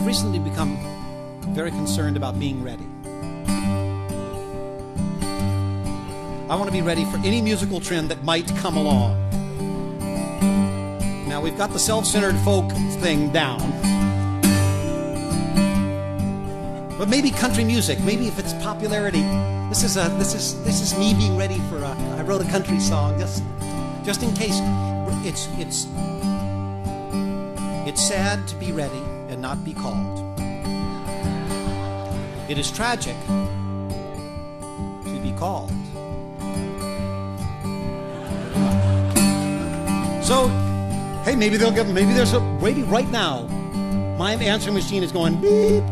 I've recently become very concerned about being ready. I want to be ready for any musical trend that might come along. Now, we've got the self-centered folk thing down. But maybe country music, maybe if it's popularity. This is me being ready for I wrote a country song just in case. It's sad to be ready and not be called. It is tragic to be called. So, hey, maybe there's a waiting right now. My answering machine is going beep.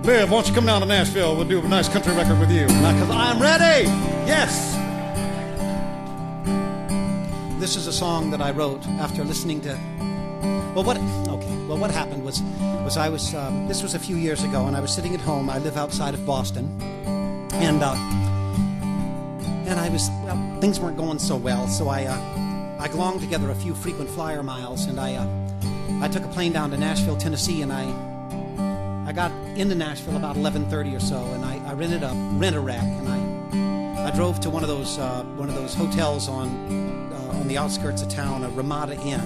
Liv, why don't you come down to Nashville? We'll do a nice country record with you. Because I'm ready. Yes. This is a song that I wrote after listening to. What happened was I was. This was a few years ago, and I was sitting at home. I live outside of Boston, and I was. Well, things weren't going so well, so I glonged together a few frequent flyer miles, and I took a plane down to Nashville, Tennessee, and I got into Nashville about 11:30 or so, and I rented a rent-a-wreck, and I drove to one of those hotels on the outskirts of town, a Ramada Inn,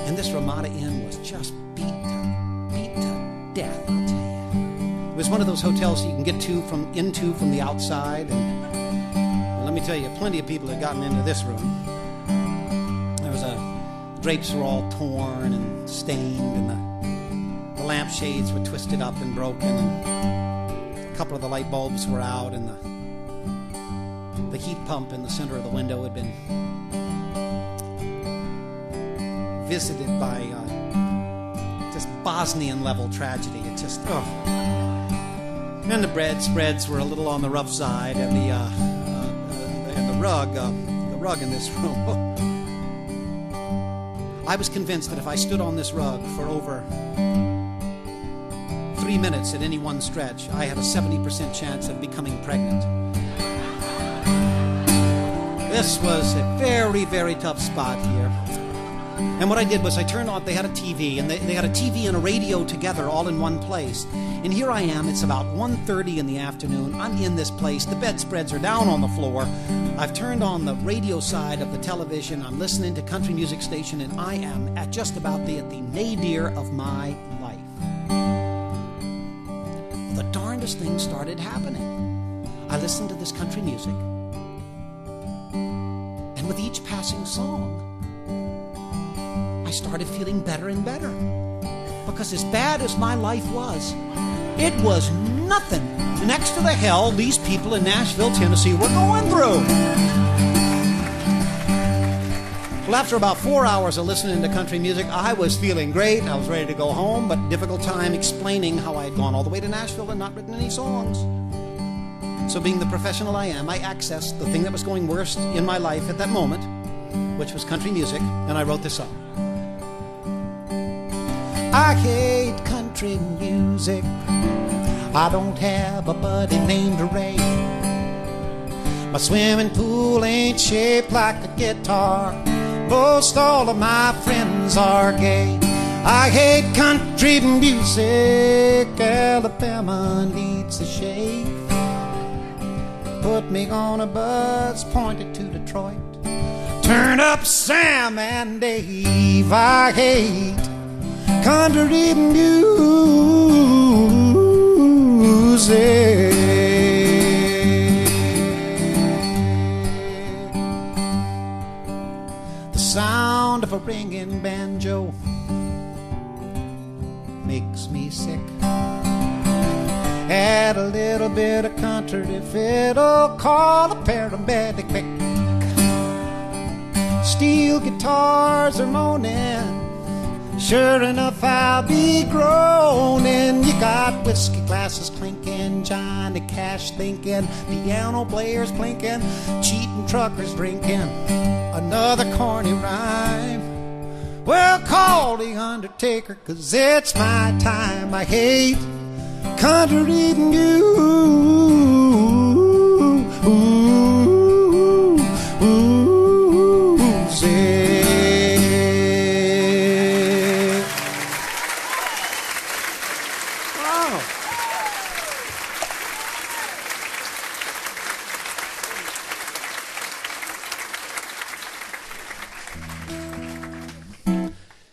and this Ramada Inn was just beat to death. I'll tell you, it was one of those hotels you can get into from the outside, and let me tell you, plenty of people had gotten into this room. There was drapes were all torn and stained, and the lampshades were twisted up and broken, and a couple of the light bulbs were out, and the heat pump in the center of the window had been visited by just Bosnian-level tragedy. It just, And the bread spreads were a little on the rough side, and the rug in this room. I was convinced that if I stood on this rug for over 3 minutes at any one stretch, I had a 70% chance of becoming pregnant. This was a very, very tough spot here. And what I did was I turned on, they had a TV, and they had a TV and a radio together all in one place. And here I am, it's about 1:30 in the afternoon. I'm in this place, the bedspreads are down on the floor. I've turned on the radio side of the television, I'm listening to country music station, and I am at just about the nadir of my life. The darndest thing started happening. I listened to this country music, and with each passing song, I started feeling better and better. Because as bad as my life was, it was nothing next to the hell these people in Nashville, Tennessee were going through. Well, after about 4 hours of listening to country music, I was feeling great. I was ready to go home, but difficult time explaining how I had gone all the way to Nashville and not written any songs. So being the professional I am, I accessed the thing that was going worst in my life at that moment, which was country music, and I wrote this song. I hate country music. I don't have a buddy named Ray. My swimming pool ain't shaped like a guitar. Most all of my friends are gay. I hate country music. Alabama needs a shake. Put me on a bus pointed to Detroit. Turn up Sam and Dave. I hate country music. The sound of a ringing banjo makes me sick. Add a little bit of country fiddle, call a paramedic quick. Steel guitars are moaning, sure enough I'll be groaning. You got whiskey glasses clinking, Johnny Cash thinking, piano players blinking, cheating truckers drinking another corny rhyme. Well, call the undertaker, 'cause it's my time. I hate country music.